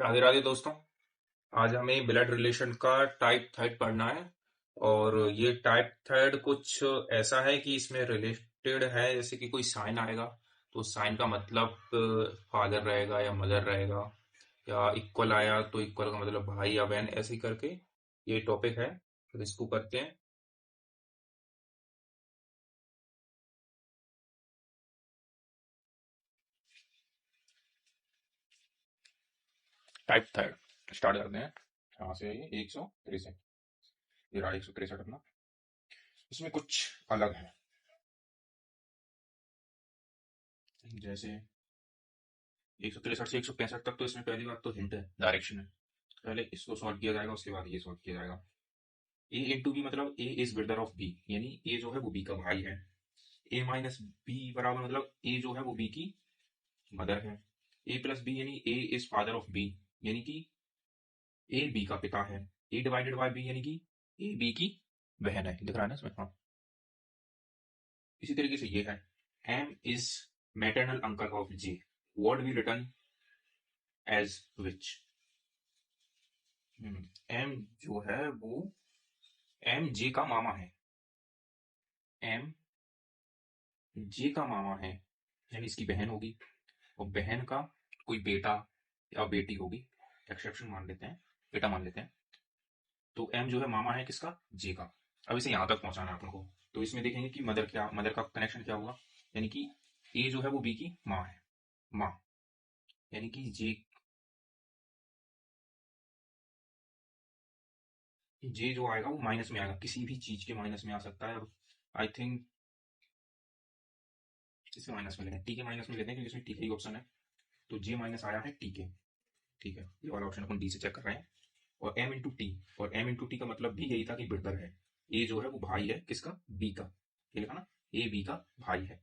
राधे राधे दोस्तों। आज हमें ब्लड रिलेशन का टाइप थर्ड पढ़ना है। और ये टाइप थर्ड कुछ ऐसा है कि इसमें रिलेटेड है, जैसे कि कोई साइन आएगा तो साइन का मतलब फादर रहेगा या मदर रहेगा, या इक्वल आया तो इक्वल का मतलब भाई या बहन, ऐसे ही करके ये टॉपिक है। तो इसको करते हैं। टाइप थर्ड स्टार्ट करते हैं। यहाँ से ये 163, ये रहा 163 अपना। इसमें कुछ अलग है, जैसे 163 से 165 तक तो इसमें पहली बात तो हिंट है, डायरेक्शन है। पहले इसको सॉल्व किया जाएगा, उसके बाद ये सॉल्व किया जाएगा। ए इंटू बी मतलब ए इज ब्रदर ऑफ बी, यानी ए जो है वो बी का भाई है। ए माइनस बी बराबर मतलब ए जो है वो बी की मदर है। ए प्लस बी यानी ए इज फादर ऑफ बी, यानी कि ए बी का पिता है। ए डिवाइडेड बाय बी यानी कि ए बी की बहन है। दिख रहा है ना इसमें? हाँ। इसी तरीके से ये है, M is maternal uncle of J, what be return as which. M जो है वो एम जे का मामा है। एम जे का मामा है, यानी इसकी बहन होगी, और बहन का कोई बेटा या बेटी होगी, एक्सेप्शन मान लेते हैं, बेटा मान लेते हैं। तो एम जो है मामा है किसका? जे का। अब इसे यहां तक पहुंचाना है अपन को। तो इसमें देखेंगे कि मदर का कनेक्शन क्या होगा, यानी कि ए जो है वो बी की माँ है, माँ, यानी कि जे जो आएगा वो माइनस में आएगा, किसी भी चीज के माइनस में आ सकता है। अब आई थिंक इसे माइनस में लेते हैं, टी के माइनस में लेते हैं, क्योंकि इसमें टी का ही ऑप्शन है। तो जे माइनस आया है टी के। ठीक है, ये वाला ऑप्शन अपन डी से चेक कर रहे हैं। और एम इंटू टी, और एम इंटू टी का मतलब भी यही था कि ब्रदर है। ए जो है वो भाई है किसका? बी का। ये लिखा ना, ए बी का भाई है,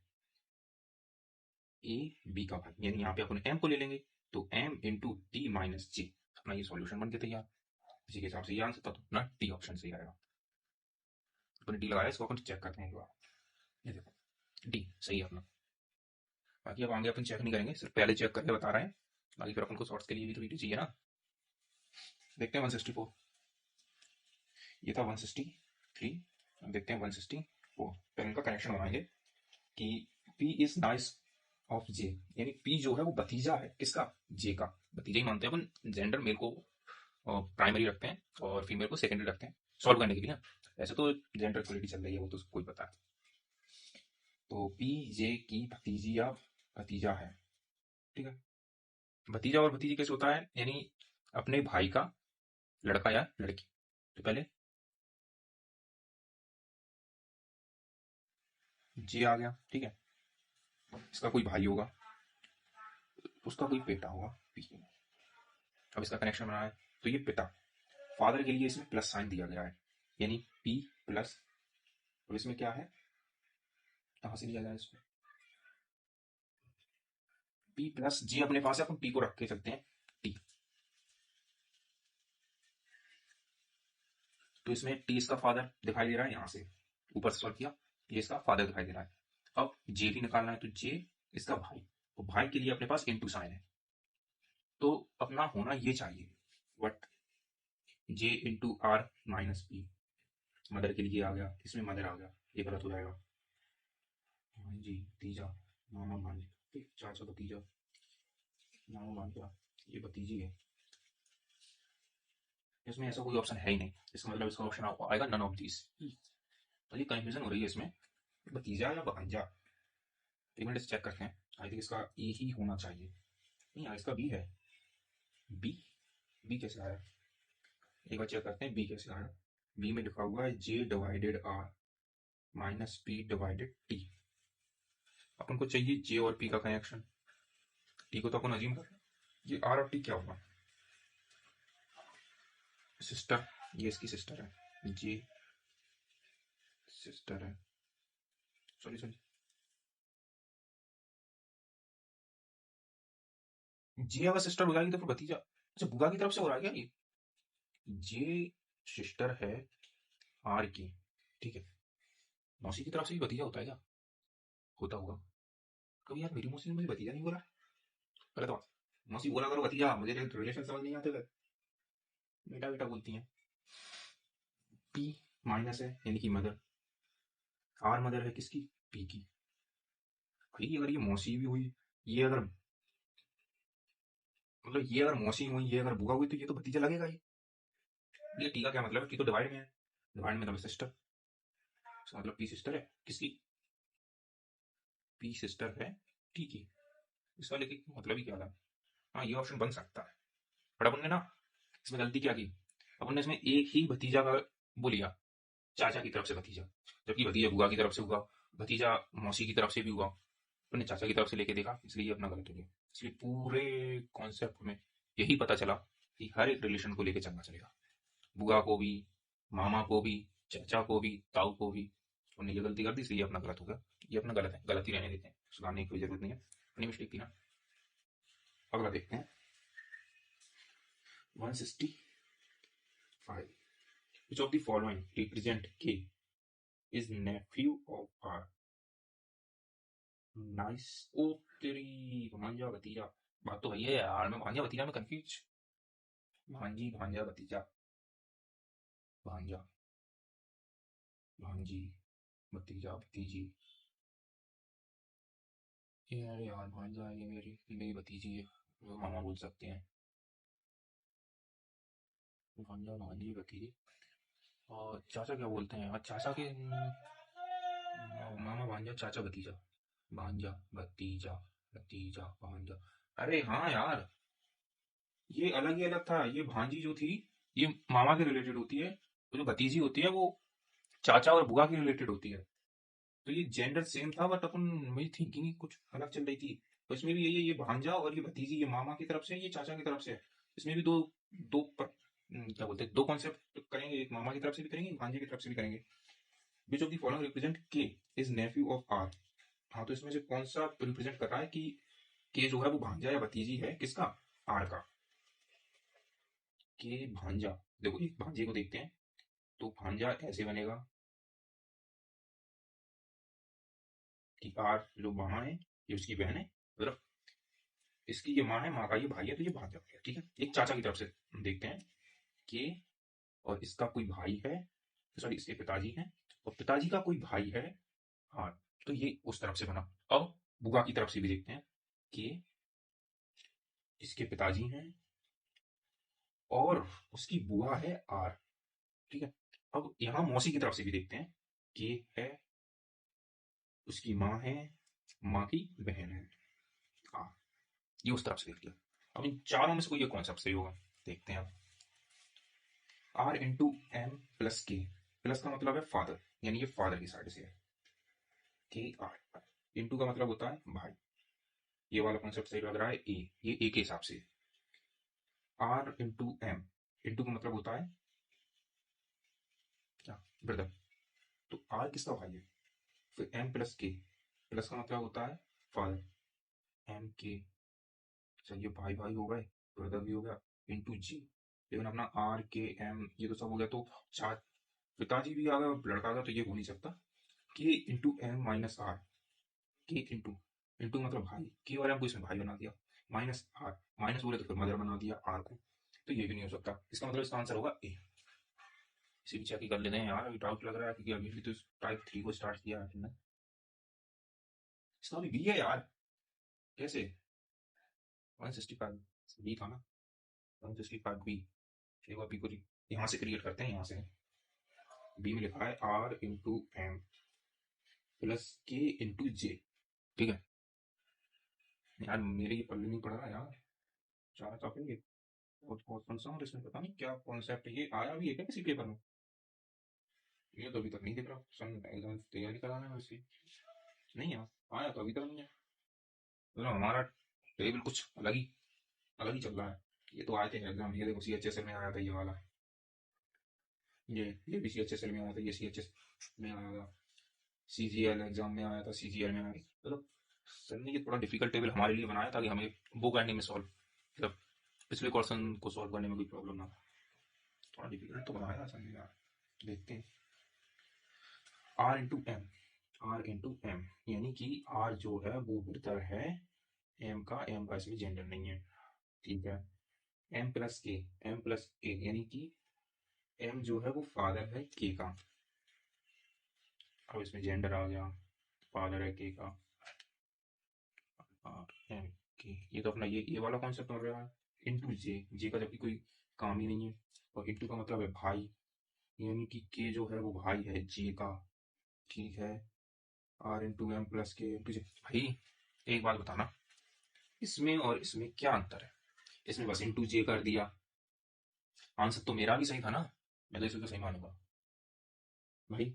ए बी का भाई, यानी यहाँ पे अपन एम को ले लेंगे। तो एम इंटू टी माइनस जे, अपना ये सॉल्यूशन बन के तैयार। इसी के हिसाब से ये आंसर था, तो ना टी ऑप्शन सही आएगा। अपन डी लगाया, इसको अपन चेक करते हैं एक बार। ये देखो डी सही है अपना। बाकी अब आगे अपन चेक नहीं करेंगे, सिर्फ पहले चेक करके बता रहे हैं। बाकी फिर अपन को शॉर्ट्स के लिए भी तो वीडियो चाहिए ना। देखते हैं 164, ये था 163। अब देखते हैं 164। फिर इनका कनेक्शन बनाएंगे कि P इज नाइस ऑफ जे, यानी P जो है वो भतीजा है किसका? जे का। भतीजा ही मानते हैं अपन, जेंडर मेल को प्राइमरी रखते हैं और फीमेल को सेकेंडरी रखते हैं सॉल्व करने के लिए ना। ऐसे तो जेंडर इक्वलिटी चल रही है, वो तो सबको ही पता है। तो पी जे की भतीजी या भतीजा है। ठीक है, भतीजा और भतीजी कैसे होता है, यानी अपने भाई का लड़का या लड़की। तो पहले जे आ गया, ठीक है, इसका कोई भाई होगा, उसका कोई बेटा होगा पी। अब इसका कनेक्शन बना है, तो ये पिता, फादर के लिए इसमें प्लस साइन दिया गया है, यानी पी प्लस। और इसमें क्या है, कहां से लिया जाए इसको? पी प्लस जी अपने पास है, अपन पी को रख के सकते हैं टी। तो इसमें टी इसका फादर दिखाई दे रहा है, यहां से ऊपर से सॉल्व किया, ये इसका फादर दिखाई दे रहा है। अब जे भी निकालना है, तो जे इसका भाई, तो भाई के लिए अपने पास इनटू साइन है, तो अपना होना ये चाहिए but J into R minus P. Mother के लिए आ गया, इसमें मदर आ गया, ये गलत हो जाएगा। हाँ जी, तीजा, मामा मान लिया, चाचा भतीजा, मामा मान लिया, ये भतीजी है। इसमें ऐसा कोई ऑप्शन है ही नहीं, इसका मतलब इसका ऑप्शन आएगा नन ऑफ दिस। तो ये कंफ्यूजन हो रही है इसमें, भतीजा या भांजा। एक मिनट से चेक करते हैं, आई थिंक इसका ए ही होना चाहिए। नहीं यार, इसका बी है। बी, बी कैसे आया? एक बार चेक करते हैं बी कैसे आया। बी में लिखा हुआ है J divided R minus P divided T. अपन को चाहिए जे और पी का कनेक्शन, टी को तो अपन अज्यूम कर रहे हैं, ये आर और टी क्या होगा? सिस्टर, ये इसकी सिस्टर है, जे सिस्टर है, सॉरी सॉरी, जे अगर सिस्टर हो जाएगी तो फिर भतीजा, अच्छा बुआ की तरफ से हो रहा है क्या ये? जे सिस्टर है आर की, ठीक है, मौसी की तरफ से भी भतीजा होता है क्या? होता होगा। कभी यार मेरी मौसी ने मुझे भतीजा नहीं बोला, गलत बात। मौसी बोला करो भतीजा, मुझे रिलेशन समझ नहीं आते थे, बेटा बेटा बोलती हैं। पी माइनस है यानी कि मदर, आर मदर है किसकी, पी की। भाई अगर ये मौसी भी हुई, ये अगर मतलब ये अगर मौसी हुई, ये अगर बुआ हुई, तो ये तो भतीजा लगेगा ही। ये टी का क्या मतलब है, टी तो डिवाइड में है, डिवाइड में मतलब सिस्टर, इसका मतलब पी सिस्टर है किसकी, पी सिस्टर है टी की। इसका लेके मतलब ही क्या था। हाँ ये ऑप्शन बन सकता है, बट अपन ने ना इसमें गलती क्या की, अपन ने इसमें एक ही भतीजा का वो लिया, चाचा की तरफ से भतीजा, जबकि भतीजा बुआ की तरफ से हुआ, भतीजा मौसी की तरफ से भी हुआ, अपने चाचा की तरफ से लेके देखा, इसलिए ये अपना गलत हो गया। इसलिए पूरे कॉन्सेप्ट में यही पता चला कि हर एक रिलेशन को लेके चलना चलेगा, बुआ को भी, मामा को भी, चाचा को भी, ताऊ को भी। उन्होंने ये गलती कर दी, इसलिए ये अपना गलत हो गया। ये अपना गलत है, गलत ही रहने देते हैं, सुधारने की कोई जरूरत नहीं है, अपनी मिस्टेक थी ना। अगला देखते हैं 165, which of the following represent K is nephew of R। Nice. ओ तेरी, भांजा भतीजा, बात तो वही है यार, मैं भांजा भतीजा में कंफ्यूज, भांजी भांजा भतीजा, भांजा भांजी भतीजा भतीजी, ये अरे यार भांजा ये मेरी भतीजी है, वो मामा बोल सकते हैं, भांजा भांजी भतीजी। और चाचा क्या बोलते हैं, और चाचा के मामा भांजा चाचा भतीजा, भांजा भतीजा भतीजा भांजा। अरे हाँ यार, ये अलग ही अलग था, ये भांजी जो थी ये मामा के रिलेटेड होती है, तो जो भतीजी होती है वो चाचा और बुआ के रिलेटेड होती है। तो ये जेंडर सेम था, बट अपन मेरी थिंकिंग कुछ अलग चल रही थी। तो इसमें भी यही है, ये भांजा और ये भतीजी, ये मामा की तरफ से है, ये चाचा की तरफ से है। इसमें भी क्या बोलते हैं, दो कॉन्सेप्ट करेंगे, एक मामा की तरफ से भी करेंगे, एक भांजे की तरफ से भी करेंगे। Which of the following represent के इज नेफ्यू ऑफ आर। हाँ तो इसमें से कौन सा रिप्रेजेंट कर रहा है कि के जो है वो भांजा या भतीजी है किसका, आर का। के भांजा, देखो एक भांजे को देखते हैं, तो भांजा ऐसे बनेगा कि आर जो माँ है ये उसकी बहन है, मतलब इसकी ये माँ है, माँ का ये भाई है, तो ये भांजा हो गया। ठीक है, एक चाचा की तरफ से देखते हैं कि, और इसका कोई भाई है, सॉरी इसके पिताजी हैं, और पिताजी का कोई भाई है, हाँ, तो ये उस तरफ से बना। अब बुआ की तरफ से भी देखते हैं कि इसके पिताजी हैं और उसकी बुआ है आर। ठीक है, अब यहाँ मौसी की तरफ से भी देखते हैं कि है, उसकी माँ है, माँ की बहन है, हाँ, ये उस तरफ से देख लिया। अब इन चारों में से कोई एक कॉन्सेप्ट सही होगा, देखते हैं अब। आर इंटू एम प्लस के, प्लस का मतलब है फादर, यानी ये फादर की साइड से है, के आर, इंटू का मतलब होता है भाई, ये वाला कॉन्सेप्ट सही लग रहा है, ए, ये ए के हिसाब से। आर इंटू एम, इंटू का मतलब होता है क्या, ब्रदर, तो आर किसका भाई है। फिर एम प्लस के, प्लस का मतलब होता है फादर, एम के, अच्छा ये भाई भाई हो गए, ब्रदर भी हो गया, इंटू जी, लेकिन अपना आर के एम ये तो सब हो गया, तो चार पिताजी भी आ गया, लड़का आ गया, तो ये हो नहीं सकता। के इंटू एम माइनस आर, के इंटू, इंटू मतलब भाई, के और एम को इसमें भाई बना दिया, माइनस आर, माइनस बोले तो फिर मदर बना दिया आर को, तो ये भी नहीं हो सकता। इसका मतलब इसका आंसर होगा ए। इसे भी चेक कर लेते हैं यार, अभी डाउट लग रहा है क्योंकि अभी भी तो टाइप 3 को स्टार्ट किया है हमने। इसका भी बी है यार, कैसे, 165 बी था ना, 165 बी, चलिए बी को यहाँ से क्रिएट करते हैं, यहाँ से बी में लिखा है आर इंटू एम प्लस के इंटू जे। ठीक है यार, मेरे ये पल्ले नहीं पड़ रहा यार, चार टॉपिक ये बहुत बहुत कौन सा, और इसमें पता नहीं क्या कॉन्सेप्ट, ये आया भी है क्या किसी पेपर में, ये तो अभी तक नहीं दिख रहा, सन एग्जाम तैयारी कराना है उसकी, नहीं यार आया तो अभी तक नहीं है, तो हमारा टेबल कुछ अलग ही चल रहा है। ये तो आए थे एग्जाम, ये देखो CHSL में आया था ये वाला, ये भी CHSL में आया था, ये CHS में आया था, CGL एग्जाम में आया था, CGL में आया था, मतलब सर ने ये थोड़ा डिफिकल्ट टेबल हमारे लिए बनाया ताकि हमें बुक एंडिंग में सॉल्व, मतलब पिछले क्वेश्चन को सॉल्व करने में कोई प्रॉब्लम ना हो, थोड़ा डिफिकल्ट तो बनाया सर ने यार। देखते हैं R into M, R into M, यानी कि आर जो है वो ब्रदर है एम का इसमें जेंडर नहीं है, ठीक है। एम प्लस के, एम प्लस ए यानी कि एम जो है वो फादर है के का। अब इसमें जेंडर आ गया, फादर है के का और एम के, ये तो अपना ये वाला कॉन्सेप्ट हो रहा है। इंटू जे, जे का जबकि कोई काम ही नहीं है, और इंटू का मतलब है भाई, यानी कि के जो है वो भाई है जे का। ठीक है। आर इंटू एम प्लस के इंटू जे। भाई एक बात बताना, इसमें और इसमें क्या अंतर है? इसमें बस इंटू जे कर दिया, आंसर तो मेरा भी सही था ना, मैं तो इसे तो सही मानूंगा। भाई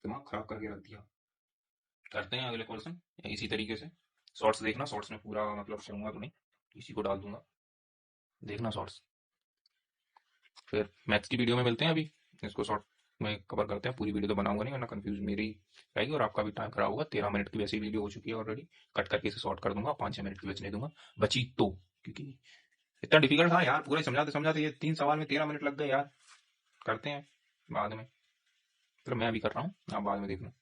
दिमाग खराब करके रख दिया। करते हैं अगले क्वेश्चन इसी तरीके से। शॉर्ट्स देखना, शॉर्ट्स में पूरा मतलब करूंगा तो नहीं, इसी को डाल दूंगा, देखना शॉर्ट्स। फिर मैथ्स की वीडियो में मिलते हैं। अभी इसको शॉर्ट में कवर करते हैं, पूरी वीडियो तो बनाऊंगा नहीं वरना कंफ्यूज मेरी रहेगी और आपका भी टाइम खराब होगा। 13 मिनट की वैसे ही वीडियो हो चुकी है ऑलरेडी, कट करके इसे शॉर्ट कर दूंगा, 5-6 मिनट की बचने दूंगा बची तो, क्योंकि इतना डिफिकल्ट था यार, पूरा समझाते समझाते ये 3 सवाल में 13 मिनट लग गए यार। करते हैं बाद में, फिर मैं भी कर रहा हूँ, आप बाद में देखना।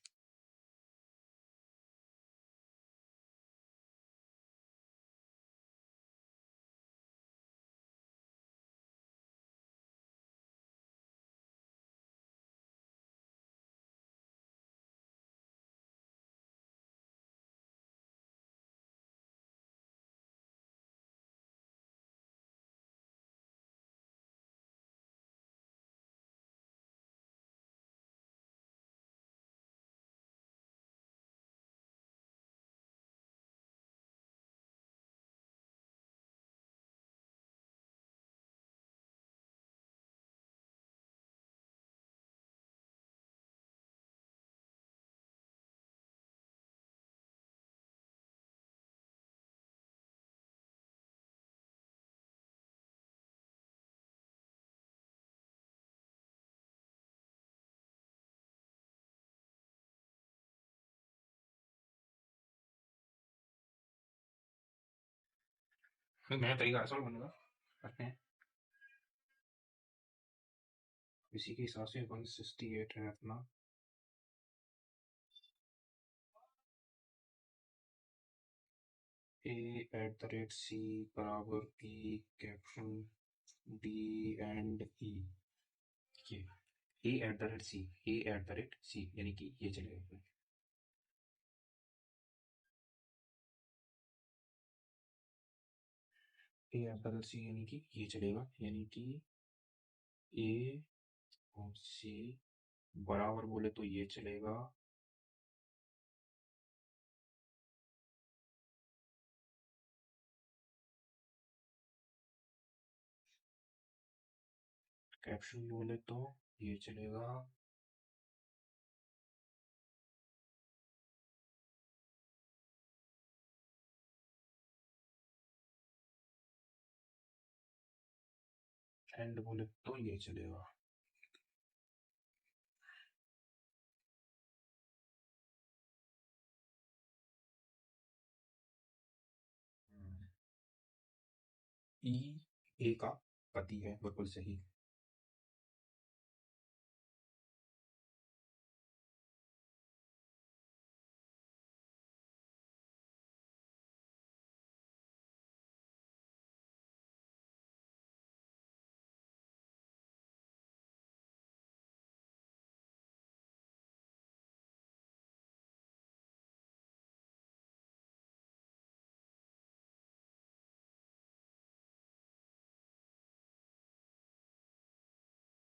मैं तरीका ऐसा बनूंगा, करते हैं इसी के हिसाब से। 168 है अपना। A@C बराबर P caption D and E। ये A@C, A@C यानी कि ये चलेगा। A@C यानी कि ये चलेगा, यानी कि A और C बराबर बोले तो ये चलेगा। कैप्शन बोले तो ये चलेगा। एंड बोले तो ये चलेगा। ई ए का पति है, बिल्कुल सही।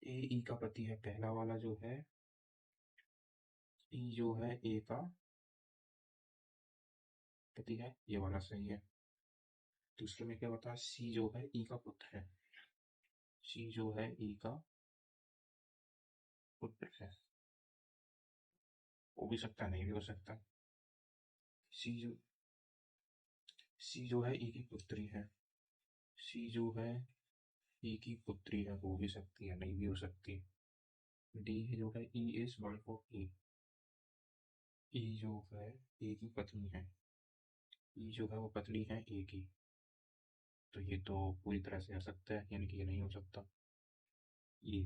ए ई का पति है, पहला वाला जो है ई जो है ए का पति है, ये वाला सही है। दूसरे में क्या बता, सी जो है ई का पुत्र है, सी जो है ई का पुत्र है। हो भी सकता है, नहीं भी हो सकता। सी जो सी जो है ई की पुत्री है, सी जो है ई की पुत्री है, हो भी सकती है, नहीं भी हो सकती। डी जो है ई इज वाइफ ऑफ ए, ई जो है ए की पत्नी है, ई जो है वो पत्नी है ए की, तो ये तो पूरी तरह से आ सकता है, यानी कि ये नहीं हो सकता। ये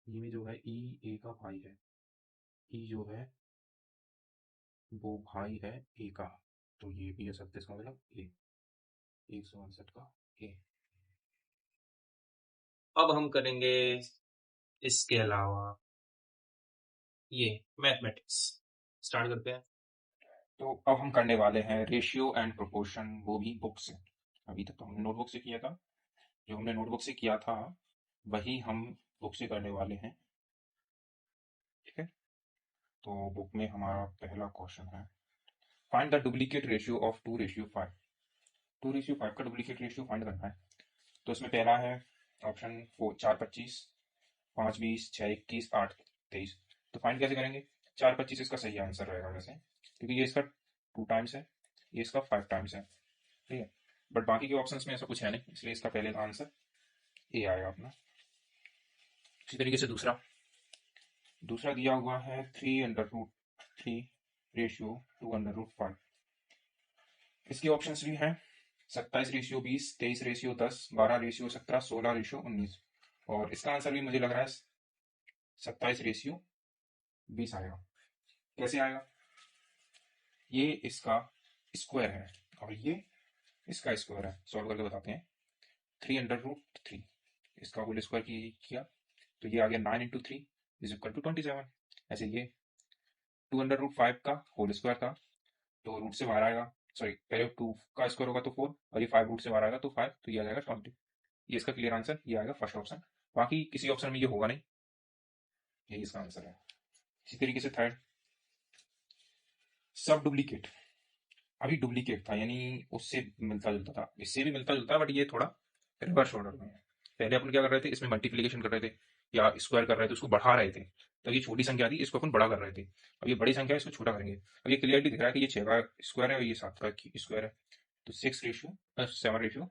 में जो है ई ए का भाई है, ई जो है वो भाई है ए का, तो ये भी आ सकते, इसका मतलब ए। 162 का ए। अब हम करेंगे इसके अलावा ये मैथमेटिक्स। स्टार्ट करते हैं। तो अब हम करने वाले हैं रेशियो एंड प्रोपोर्शन, वो भी बुक से। अभी तक तो हमने नोटबुक से किया था, जो हमने नोटबुक से किया था वही हम बुक से करने वाले हैं। ठीक है, तो बुक में हमारा पहला क्वेश्चन है, find the duplicate ratio of 2:5। 2:5 का डुप्लीकेट रेशियो फाइंड करना है। तो इसमें पहला है ऑप्शन 4:25, 5:20, 6:21, 8:23। तो फाइंड कैसे करेंगे? 4:25 इसका सही आंसर रहेगा वैसे, क्योंकि ये इसका 2 टाइम्स है, ये इसका 5 टाइम्स है। ठीक है, बट बाकी के ऑप्शंस में ऐसा कुछ है नहीं, इसलिए इसका पहले का आंसर ए आएगा अपना। इसी तरीके से दूसरा दूसरा दिया हुआ है 3√3 रेशियो 2√5। इसके ऑप्शंस भी हैं 27:20, 23:10, 12:17, 16:19। और इसका आंसर भी मुझे लग रहा है 27:20 आएगा। कैसे आएगा? ये इसका स्क्वायर है और ये इसका स्क्वायर है। सॉल्व करके बताते हैं। 3√3 इसका होल स्क्वायर किया तो ये आ गया 9 × 3 = 27। ऐसे ये 2√5 का होल स्क्वायर था, तो रूट से बाहर आएगा, सॉरी पहले 2 का स्क्वायर होगा तो 4, और ये 5 रूट से बाहर आएगा तो 5, तो ये आ जाएगा 20। ये इसका क्लियर आंसर, ये आएगा फर्स्ट ऑप्शन। बाकी किसी ऑप्शन में ये होगा नहीं, यही इसका आंसर है। इसी तरीके से थर्ड, सब डुप्लीकेट। अभी डुप्लीकेट था यानी उससे मिलता जुलता था, इससे भी मिलता जुलता है, बट ये थोड़ा रिवर्स ऑर्डर में है। पहले अपन क्या कर रहे थे, इसमें मल्टीप्लीकेशन कर रहे थे या स्क्वायर कर रहे थे, उसको बढ़ा रहे थे। तो ये छोटी संख्या थी, इसको अपन बड़ा कर रहे थे। अब ये बड़ी संख्या है, इसको छोटा करेंगे। अब ये क्लियरली दिख रहा है कि ये 6 का स्क्वायर है और ये 7 का स्क्वायर है। तो 6:7:6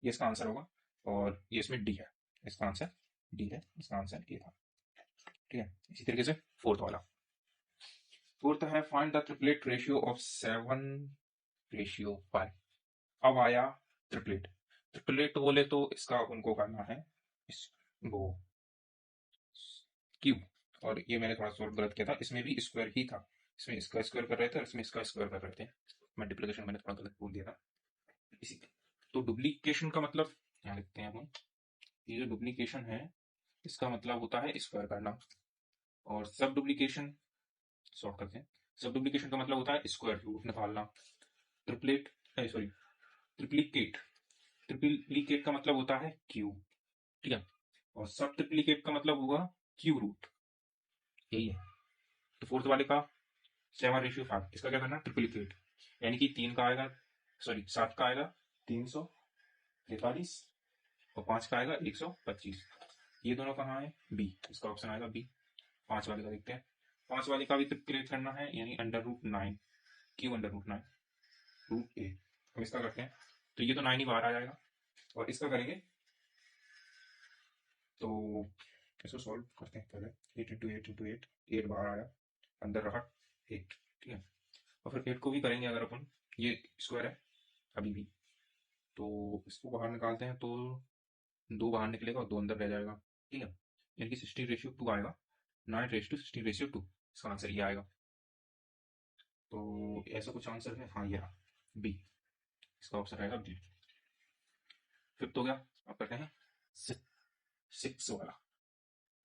ये इसका आंसर होगा। और ये इसमें डी है, इसका आंसर डी है, इसका आंसर ए था। ठीक है, इसी तरीके से फोर्थ है find the triplet ratio of 7:5। अब आया ट्रिपलेट। ट्रिपलेट बोले तो इसका उनको करना है इस वो क्यूब। और ये मैंने थोड़ा सॉल्व गलत किया था, इसमें भी स्क्वायर ही था। इसमें इसका स्क्वायर कर रहे थे और इसमें इसका स्क्वायर कर रहे थे। मल्टीप्लिकेशन मैंने थोड़ा गलत बोल दिया था। इसी तो डुप्लीकेशन का मतलब यहाँ लिखते हैं हम। ये जो डुप्लीकेशन है इसका मतलब होता है स्क्वायर करना, और सब डुप्लीकेशन सॉर्ट करते हैं। सब डुप्लीकेशन का मतलब होता है स्क्वायर रूट निकालना। ट्रिपलेट सॉरी ट्रिप्लीकेट ट्रिप्लीकेट का मतलब होता है क्यूब। ठीक है, और सब ट्रिप्लीकेट का मतलब होगा क्यूब रूट, यही है। तो फोर्थ वाले का 7:5, इसका क्या करना? ट्रिप्लीकेट, यानी कि 3 का आएगा, सॉरी 7 का आएगा 343 और 5 का आएगा 125। ये दोनों कहाँ है? बी, इसका ऑप्शन आएगा बी। 5 वाले का देखते हैं। 5 वाले का भी ट्रिप्लीकेट करना है, यानी √9 क्यू √9 रूट ए। हम इसका करते हैं तो ये तो 9 ही बाहर आ जाएगा, और इसका करेंगे तो इसको सॉल्व करते हैं पहले। 8 बाहर आया, अंदर रहा 8। ठीक है, और फिर 8 को भी करेंगे अगर अपन, ये स्क्वायर है अभी भी, तो इसको बाहर निकालते हैं तो 2 बाहर निकलेगा और 2 अंदर रह जाएगा। ठीक है, यानी कि 16:2 आएगा। 9:16:2 इसका आंसर ये आएगा। तो ऐसा कुछ आंसर है, हाँ ये रहा बी, इसका ऑप्शन रहेगा बी। फिफ्थ हो गया। अब करते हैं 6 वाला।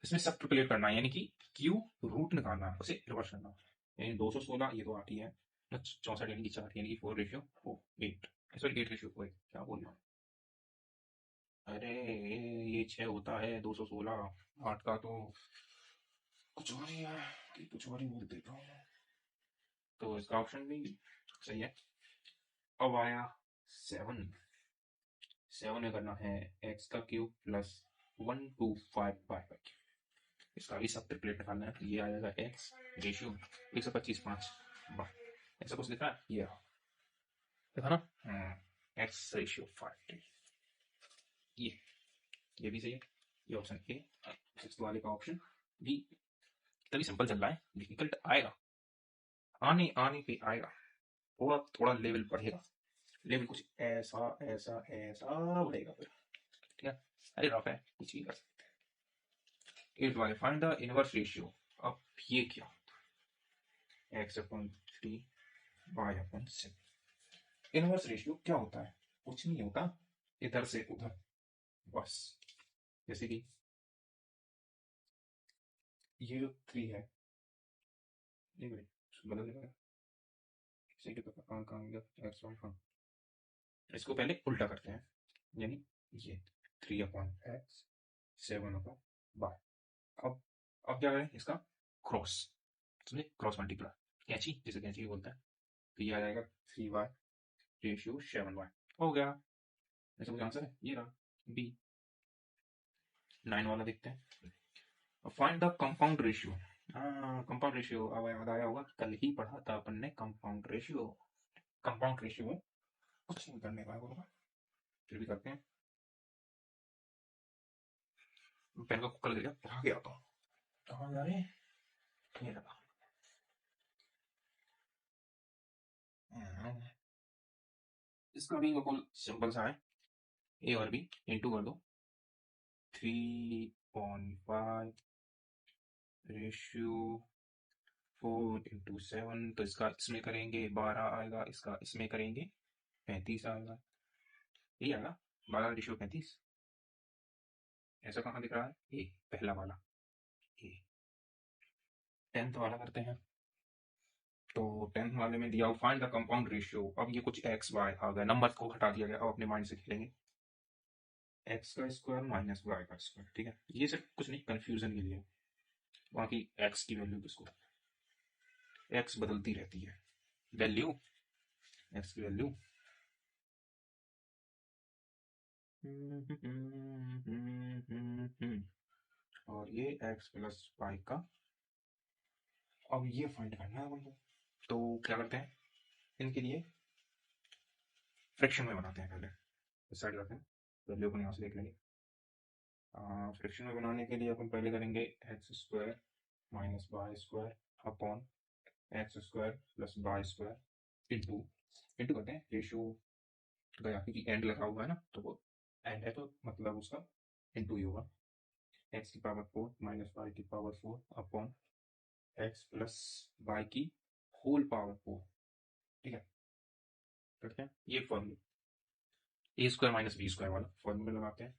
इसमें सब ट्रिपलेट करना है, यानी कि क्यू रूट निकालना है, उसे रिवर्स करना। यानी 216, ये तो 8 ही है, 64 यानी कि 4, यानी कि 4:8, सॉरी 8:4, क्या बोल रहा हूँ? अरे ये 6 होता है, 216, 8 का तो कुछ और ही है, कुछ और ही बोल देता हूँ। तो इसका ऑप्शन भी सही है। अब आया 7। 7 में करना है x का क्यूब प्लस 125/5। इसका भी सब ट्रिपलेट निकालना है, तो ये आ जाएगा x रेशियो 125/5 ऐसा कुछ लिखा है, ये देखा ना, x/5। ये भी सही है, ये ऑप्शन ए। सिक्स वाले का ऑप्शन बी। तभी सिंपल चल रहा है, डिफिकल्ट आएगा, आने आने पे आएगा, थोड़ा थोड़ा लेवल बढ़ेगा, लेवल कुछ ऐसा ऐसा ऐसा बढ़ेगा फिर। ठीक है, अरे रफ है, कुछ भी कर सकते हैं। 8 वाले फाइंड द इनवर्स रेशियो। अब ये क्या? x/3 y/7। इनवर्स रेशियो क्या होता है? कुछ नहीं होता, इधर से उधर, बस जैसे कि ये जो 3 है, एक मिनट बदल देगा, जैसे कि कहाँ गया x1, हाँ, इसको पहले उल्टा करते हैं, यानी ये 3/x 7/y। अब क्या करें इसका क्रॉस, समझे, क्रॉस मल्टीप्लाई, कैंची, जिसे कैंची भी बोलते हैं। तो ये आ जाएगा 3y रेशियो 7y, हो गया। ऐसा कुछ आंसर है, ये रहा बी। 9 वाला देखते हैं। Find the compound ratio. Compound ratio अब याद आया होगा, कल ही पढ़ा था अपन ने कंपाउंड रेशियो। कंपाउंड रेशियो कुछ नहीं करने का होगा, फिर भी करते हैं। पेन का कुकर गिर गया, कहाँ गया था, कहाँ जा रहे, ये लगा। इसका भी बिल्कुल सिंपल सा है, ए और बी इंटू कर दो, 3/5 रेशियो 4/7, तो इसका इसमें करेंगे 12 आएगा, इसका इसमें करेंगे 35 आएगा, यही आएगा 12 रेशियो 35। ऐसा कहाँ दिख रहा है, ये पहला वाला, ये 10th वाला करते हैं। तो 10th वाले में दिया फाइंड द कंपाउंड रेशियो। अब ये कुछ एक्स वाई आ गया, नंबर को हटा दिया गया, अब अपने माइंड से खेलेंगे। एक्स का स्क्वायर माइनस वाई का स्क्वायर, ठीक है, ये सिर्फ कुछ नहीं कंफ्यूजन के लिए, बाकी एक्स की वैल्यू किसको, एक्स बदलती रहती है, वैल्यू एक्स की वैल्यू और ये एक्स प्लस वाई का, अब ये फाइंड करना है हमको। तो क्या करते हैं, इनके लिए फ्रैक्शन में बनाते हैं, पहले इस साइड करते हैं, वैल्यू को यहाँ से देख लेंगे। फ्रैक्शन में बनाने के लिए अपन पहले करेंगे x square minus y square upon x square plus y square into, into करते हैं, रेशियो गया क्योंकि एंड लगा हुआ है ना, तो वो एंड है तो मतलब उसका इंटू ही होगा। एक्स की पावर 4 माइनस वाई की power 4 upon x plus y की होल पावर 4, ठीक है, करते हैं ये formula, a square minus b square वाला फॉर्मूला लगाते हैं,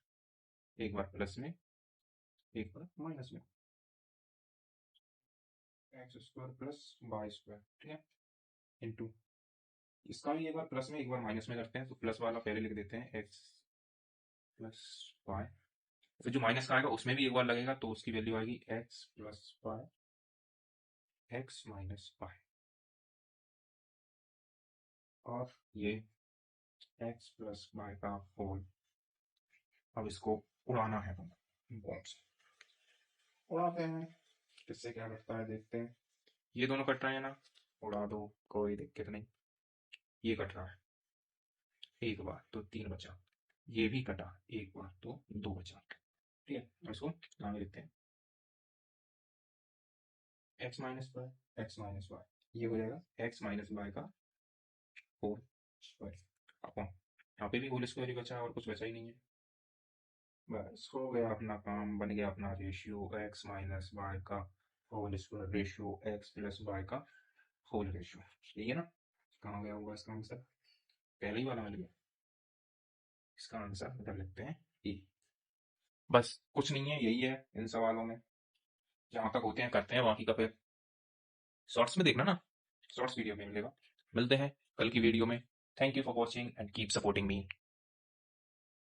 एक बार प्लस में एक बार माइनस में, x square plus y square, ठीक है, इंटू इसका भी एक बार प्लस में एक बार माइनस में करते हैं, तो प्लस वाला पहले लिख देते हैं एक्स प्लस वाई, फिर जो माइनस का आएगा उसमें भी एक बार लगेगा, तो उसकी वैल्यू आएगी x plus y x minus y, और ये एक्स प्लस वाई का होल। अब इसको उड़ाना है, बॉम्ब से उड़ाते हैं, इससे क्या करता है देखते हैं। ये दोनों कट रहे हैं ना, उड़ा दो, कोई दिक्कत नहीं। ये कट रहा है एक बार तो 3 बचा, ये भी कटा एक बार तो 2 बचा, ठीक है, इसको आगे लिखते हैं, x minus y x minus y, ये हो जाएगा एक्स माइनस वाई का होल स्क्वायर अपॉन, यहाँ पे भी होल स्क्वायर ही बचा, और कुछ बचा ही नहीं है। बस हो गया अपना काम, बन गया अपना रेशियो एक्स माइनस वाई का whole square ratio x plus y का होल रेशियो, ठीक है ना। कहाँ गया होगा इसका आंसर, पहले ही वाला मिल गया, इसका आंसर इधर लिखते हैं ए। बस कुछ नहीं है, यही है इन सवालों में, जहां तक होते हैं करते हैं, बाकी का फिर शॉर्ट्स में देखना ना, शॉर्ट्स वीडियो में मिलेगा। मिलते हैं कल की वीडियो में। Thank you for watching and keep supporting me.